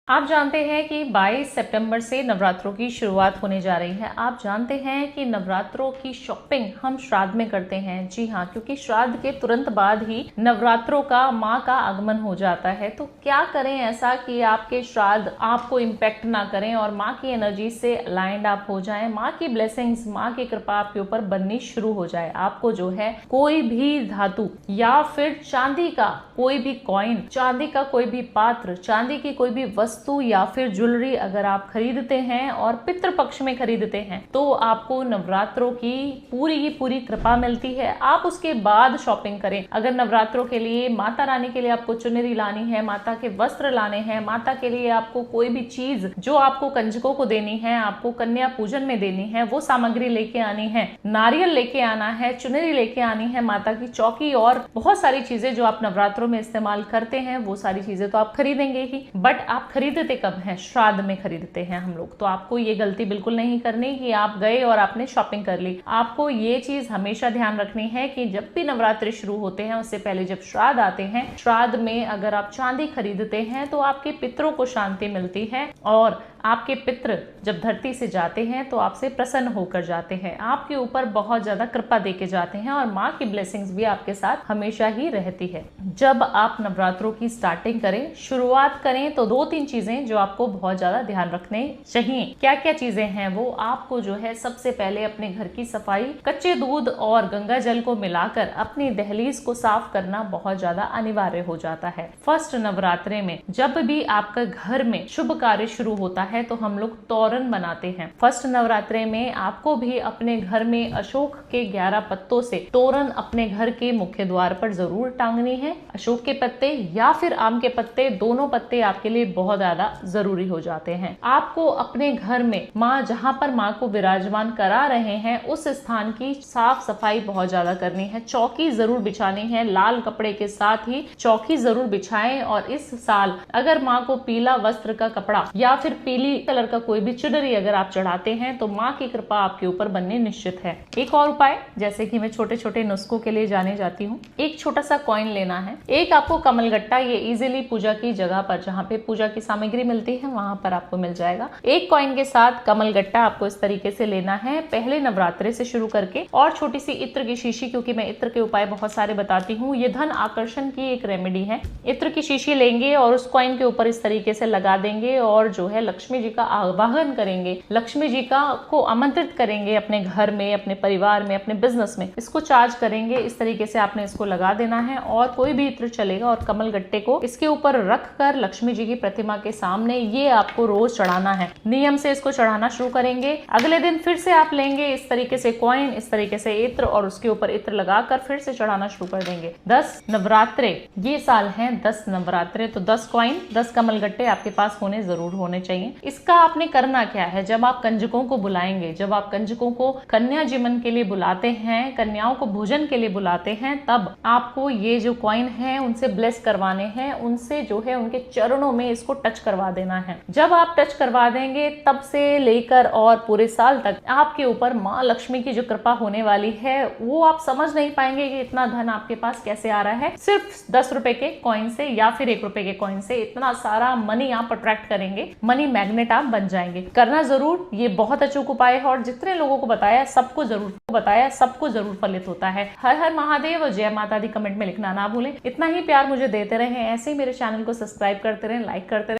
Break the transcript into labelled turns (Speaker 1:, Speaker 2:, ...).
Speaker 1: आप जानते हैं कि 22 सितंबर से नवरात्रों की शुरुआत होने जा रही है। आप जानते हैं कि नवरात्रों की शॉपिंग हम श्राद्ध में करते हैं। जी हाँ, क्योंकि श्राद्ध के तुरंत बाद ही नवरात्रों का माँ का आगमन हो जाता है। तो क्या करें ऐसा कि आपके श्राद्ध आपको इम्पेक्ट ना करें और माँ की एनर्जी से अलाइंड आप हो जाएं, माँ की ब्लेसिंग्स, माँ की कृपा आपके ऊपर बननी शुरू हो जाए। आपको जो है कोई भी धातु या फिर चांदी का कोई भी कॉइन, चांदी का कोई भी पात्र, चांदी की कोई भी वस्तु या फिर ज्वेलरी अगर आप खरीदते हैं और पितृ पक्ष में खरीदते हैं तो आपको नवरात्रों की पूरी कृपा मिलती है। आप उसके बाद शॉपिंग करें। अगर नवरात्रों के लिए माता रानी के लिए आपको चुनरी लानी है, माता के वस्त्र लाने हैं, माता के लिए आपको कोई भी चीज जो आपको कंजकों को देनी है, आपको कन्या पूजन में देनी है, वो सामग्री लेके आनी है, नारियल लेके आना है, चुनरी लेके आनी है, माता की चौकी और बहुत सारी चीजें जो आप नवरात्रों में इस्तेमाल करते हैं वो सारी चीजें तो आप खरीदेंगे ही। बट आप खरीदते कब हैं? श्राद्ध में खरीदते हैं हम लोग। तो आपको ये गलती बिल्कुल नहीं करनी कि आप गए और आपने शॉपिंग कर ली। आपको ये चीज हमेशा ध्यान रखनी है कि जब भी नवरात्रि शुरू होते हैं उससे पहले जब श्राद्ध आते हैं, श्राद्ध में अगर आप चांदी खरीदते हैं तो आपके पितरों को शांति मिलती है और आपके पितृ जब धरती से जाते हैं तो आपसे प्रसन्न होकर जाते हैं, आपके ऊपर बहुत ज्यादा कृपा देके जाते हैं और माँ की ब्लेसिंग्स भी आपके साथ हमेशा ही रहती है। जब आप नवरात्रों की स्टार्टिंग करें, शुरुआत करें, तो 2-3 चीजें जो आपको बहुत ज्यादा ध्यान रखने चाहिए। क्या क्या चीजें हैं वो? आपको जो है सबसे पहले अपने घर की सफाई, कच्चे दूध और गंगा जल को मिलाकर अपनी दहलीज को साफ करना बहुत ज्यादा अनिवार्य हो जाता है। फर्स्ट नवरात्रे में जब भी आपका घर में शुभ कार्य शुरू होता है तो हम लोग तोरण बनाते हैं। फर्स्ट नवरात्रे में आपको भी अपने घर में अशोक के 11 पत्तों से तोरण अपने घर के मुख्य द्वार पर जरूर टांगनी है। अशोक के पत्ते या फिर आम के पत्ते, दोनों पत्ते आपके लिए बहुत ज्यादा जरूरी हो जाते हैं। आपको अपने घर में माँ, जहाँ पर माँ को विराजमान करा रहे हैं, उस स्थान की साफ सफाई बहुत ज्यादा करनी है। चौकी जरूर बिछानी है, लाल कपड़े के साथ ही चौकी जरूर बिछाएं। और इस साल अगर माँ को पीला वस्त्र का कपड़ा या फिर पीली कलर का कोई भी चुनरी अगर आप चढ़ाते हैं तो माँ की कृपा आपके ऊपर बननी निश्चित है। एक और उपाय, जैसे कि मैं छोटे छोटे नुस्खों के लिए जाने जाती हूँ। एक छोटा सा कॉइन लेना है, एक आपको कमलगट्टा, ये इजीली पूजा की जगह पर, जहाँ पे पूजा की सामग्री मिलती है वहां पर आपको मिल जाएगा। एक कॉइन के साथ कमलगट्टा आपको इस तरीके से लेना है, पहले नवरात्रे से शुरू करके। और छोटी सी इत्र की शीशी, क्योंकि मैं इत्र के उपाय बहुत सारे बताती हूँ, ये धन आकर्षण की एक रेमेडी है। इत्र की शीशी लेंगे और उस कॉइन के ऊपर इस तरीके से लगा देंगे और जो है लक्ष्मी जी का आवाहन करेंगे, लक्ष्मी जी को आमंत्रित करेंगे अपने घर में, अपने परिवार में, अपने बिजनेस में। इसको चार्ज करेंगे। इस तरीके से आपने इसको लगा देना है और कोई भी इत्र चलेगा और कमलगट्टे को इसके ऊपर रख कर लक्ष्मी जी की प्रतिमा के सामने ये आपको रोज चढ़ाना है। नियम से इसको चढ़ाना शुरू करेंगे। अगले दिन फिर से आप लेंगे इस तरीके से कॉइन, इस तरीके से इत्र और उसके ऊपर इत्र लगाकर फिर से चढ़ाना शुरू कर देंगे। 10 नवरात्रे ये साल हैं, 10 नवरात्रे, तो 10 कॉइन, 10 कमलगट्टे आपके पास जरूर होने चाहिए। इसका आपने करना क्या है? जब आप कंजकों को बुलाएंगे, जब आप कंजकों को कन्या जीवन के लिए बुलाते हैं, कन्याओं को भोजन के लिए बुलाते हैं, तब आपको ये जो कॉइन है उनसे ब्लेस करवाने हैं, उनसे जो है उनके चरणों में इसको टच करवा देना है। जब आप टच करवा देंगे तब से लेकर और पूरे साल तक आपके ऊपर माँ लक्ष्मी की जो कृपा होने वाली है वो आप समझ नहीं पाएंगे कि इतना धन आपके पास कैसे आ रहा है। सिर्फ 10 रुपए के कॉइन से या फिर 1 रुपए के कॉइन से इतना सारा मनी आप अट्रैक्ट करेंगे, मनी मैग्नेट आप बन जाएंगे। करना जरूर, ये बहुत अचूक उपाय है और जितने लोगों को बताया सबको जरूर फलित होता है। हर हर महादेव, जय माता दी कमेंट में लिखना ना भूलें। इतना ही प्यार मुझे देते रहें, ऐसे ही मेरे चैनल को सब्सक्राइब करते रहें, लाइक करते रहें।